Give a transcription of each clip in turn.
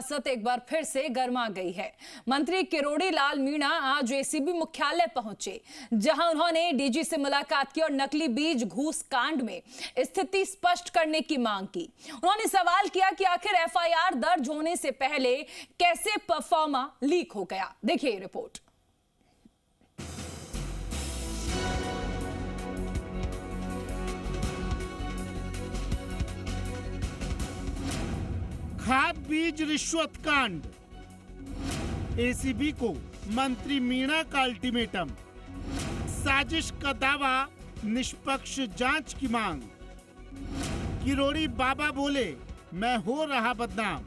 सियासत एक बार फिर से गर्मा गई है। मंत्री किरोड़ी लाल मीणा आज एसीबी मुख्यालय पहुंचे, जहां उन्होंने डीजी से मुलाकात की और नकली बीज घूस कांड में स्थिति स्पष्ट करने की मांग की। उन्होंने सवाल किया कि आखिर एफआईआर दर्ज होने से पहले कैसे परफॉर्मा लीक हो गया। देखिए रिपोर्ट। खाद बीज रिश्वत कांड, एसीबी को मंत्री मीणा का अल्टीमेटम, साजिश का दावा, निष्पक्ष जांच की मांग। किरोड़ी बाबा बोले मैं हो रहा बदनाम,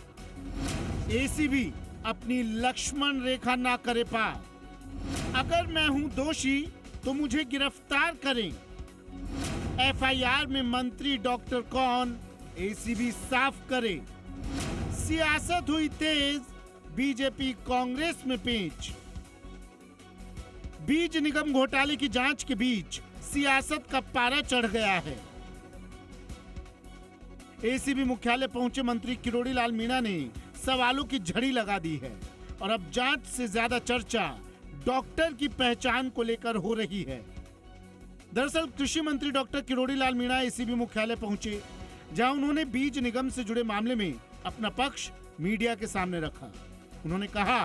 एसीबी अपनी लक्ष्मण रेखा ना करे पार। अगर मैं हूं दोषी तो मुझे गिरफ्तार करें। एफआईआर में मंत्री डॉक्टर कौन, एसीबी साफ करे। सियासत हुई तेज, बीजेपी कांग्रेस में पेंच। बीज निगम घोटाले की जांच के बीच सियासत का पारा चढ़ गया है। एसीबी मुख्यालय पहुंचे मंत्री किरोड़ी लाल मीणा ने सवालों की झड़ी लगा दी है और अब जांच से ज्यादा चर्चा डॉक्टर की पहचान को लेकर हो रही है। दरअसल कृषि मंत्री डॉक्टर किरोड़ी लाल मीणा एसीबी मुख्यालय पहुंचे, जहां उन्होंने बीज निगम से जुड़े मामले में अपना पक्ष मीडिया के सामने रखा। उन्होंने कहा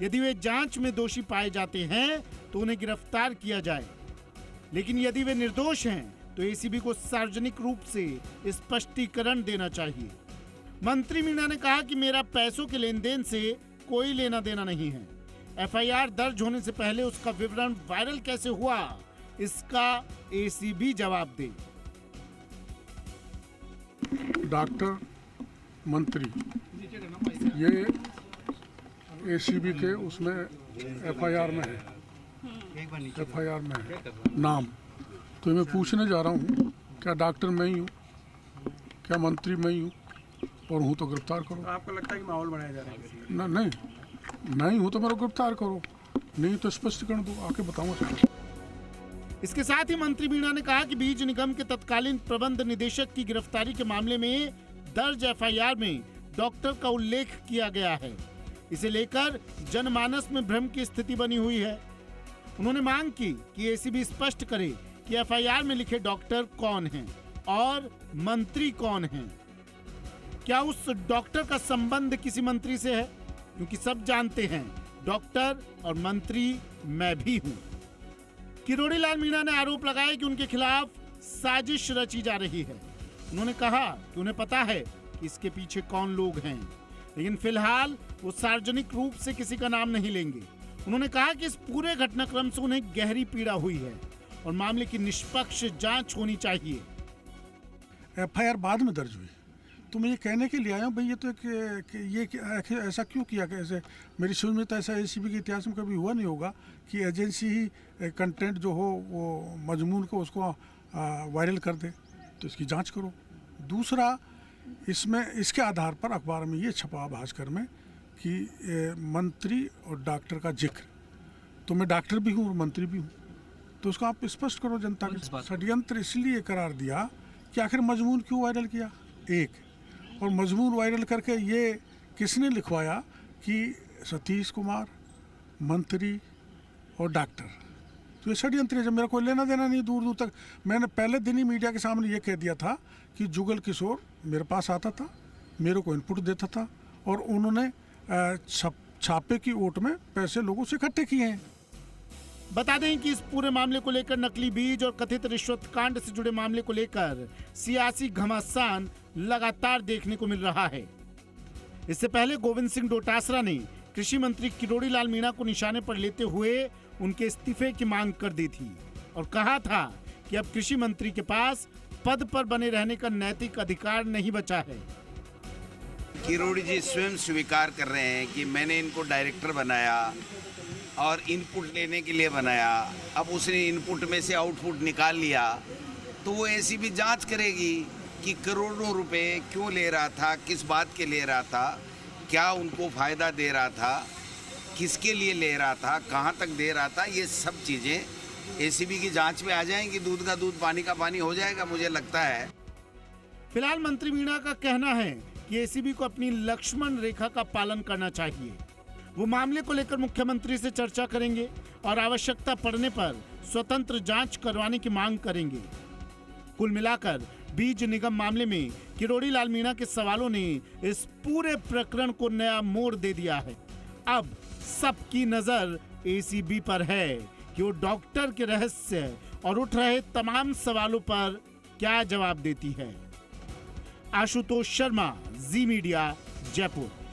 यदि वे जांच में दोषी पाए जाते हैं तो उन्हें गिरफ्तार किया जाए, लेकिन यदि वे निर्दोष हैं तो एसीबी को सार्वजनिक रूप से स्पष्टीकरण देना चाहिए। मंत्री मीणा ने कहा कि मेरा पैसों के लेन देन से कोई लेना देना नहीं है। एफआईआर दर्ज होने से पहले उसका विवरण वायरल कैसे हुआ, इसका एसीबी जवाब दे। डॉक्टर मंत्री ये एसीबी के उसमें एफआईआर में है, एफआईआर में है नाम। तो मैं पूछने जा रहा हूँ क्या डॉक्टर मैं ही हूँ, क्या मंत्री मैं ही हूँ, और हूँ तो गिरफ्तार करो। आपको लगता है कि माहौल बनाया जा रहा है? ना नहीं हूँ तो मेरा गिरफ्तार करो, नहीं तो स्पष्टीकरण दो, आके बताऊंगा। इसके साथ ही मंत्री मीणा ने कहा कि बीज निगम के तत्कालीन प्रबंध निदेशक की गिरफ्तारी के मामले में दर्ज एफआईआर में डॉक्टर का उल्लेख किया गया है। इसे लेकर जनमानस में भ्रम की स्थिति बनी हुई है। उन्होंने मांग की कि एसीबी स्पष्ट करे कि एफआईआर में लिखे डॉक्टर कौन हैं और मंत्री कौन हैं। क्या उस डॉक्टर का संबंध किसी मंत्री से है? क्योंकि सब जानते हैं डॉक्टर और मंत्री मैं भी हूं। किरोड़ी लाल मीणा ने आरोप लगाया कि उनके खिलाफ साजिश रची जा रही है। उन्होंने कहा कि उन्हें पता है कि इसके पीछे कौन लोग हैं, लेकिन फिलहाल वो सार्वजनिक रूप से किसी का नाम नहीं लेंगे। उन्होंने कहा कि इस पूरे घटनाक्रम से उन्हें गहरी पीड़ा हुई है और मामले की निष्पक्ष जांच होनी चाहिए। एफआईआर बाद में दर्ज हुई तो मैं ये कहने के लिए आया हूँ भाई ये तो ऐसा क्यों किया? कैसे मेरी समझ में तो ऐसा एसीबी के इतिहास में कभी हुआ नहीं होगा कि एजेंसी ही कंटेंट जो हो वो मजमून को उसको वायरल कर दे। तो इसकी जांच करो। दूसरा, इसमें इसके आधार पर अखबार में ये छपा भास्कर में कि मंत्री और डॉक्टर का जिक्र, तो मैं डॉक्टर भी हूँ और मंत्री भी हूँ, तो उसको आप स्पष्ट करो जनता के। षड्यंत्र इसलिए करार दिया कि आखिर मजमून क्यों वायरल किया, एक, और मजमून वायरल करके ये किसने लिखवाया कि सतीश कुमार, मंत्री और डॉक्टर। तो ये षड्यंत्र है, जब मेरा कोई लेना देना नहीं दूर दूर तक। मैंने पहले दिन ही मीडिया के सामने ये कह दिया था कि जुगल किशोर मेरे पास आता था, मेरे को इनपुट देता था और उन्होंने छापे की ओट में पैसे लोगों से इकट्ठे किए हैं। बता दें कि इस पूरे मामले को लेकर नकली बीज और कथित रिश्वत कांड से जुड़े मामले को लेकर सियासी घमासान लगातार देखने को मिल रहा है। इससे पहले गोविंद सिंह डोटासरा ने कृषि मंत्री किरोड़ी लाल मीणा को निशाने पर लेते हुए उनके इस्तीफे की मांग कर दी थी और कहा था कि अब कृषि मंत्री के पास पद पर बने रहने का नैतिक अधिकार नहीं बचा है। किरोड़ी जी स्वयं स्वीकार कर रहे हैं कि मैंने इनको डायरेक्टर बनाया और इनपुट लेने के लिए बनाया। अब उसने इनपुट में से आउटपुट निकाल लिया तो वो एसीबी जांच करेगी कि करोड़ों रुपए क्यों ले रहा था, किस बात के ले रहा था, क्या उनको फ़ायदा दे रहा था, किसके लिए ले रहा था, कहाँ तक दे रहा था। ये सब चीज़ें एसीबी की जांच में आ जाएंगी। दूध का दूध, पानी का पानी हो जाएगा, मुझे लगता है। फिलहाल मंत्री मीणा का कहना है कि एसीबी को अपनी लक्ष्मण रेखा का पालन करना चाहिए। वो मामले को लेकर मुख्यमंत्री से चर्चा करेंगे और आवश्यकता पड़ने पर स्वतंत्र जांच करवाने की मांग करेंगे। कुल मिलाकर बीज निगम मामले में किरोड़ी लाल मीणा के सवालों ने इस पूरे प्रकरण को नया मोड़ दे दिया है। अब सबकी नजर एसीबी पर है कि वो डॉक्टर के रहस्य और उठ रहे तमाम सवालों पर क्या जवाब देती है। आशुतोष शर्मा, जी मीडिया, जयपुर।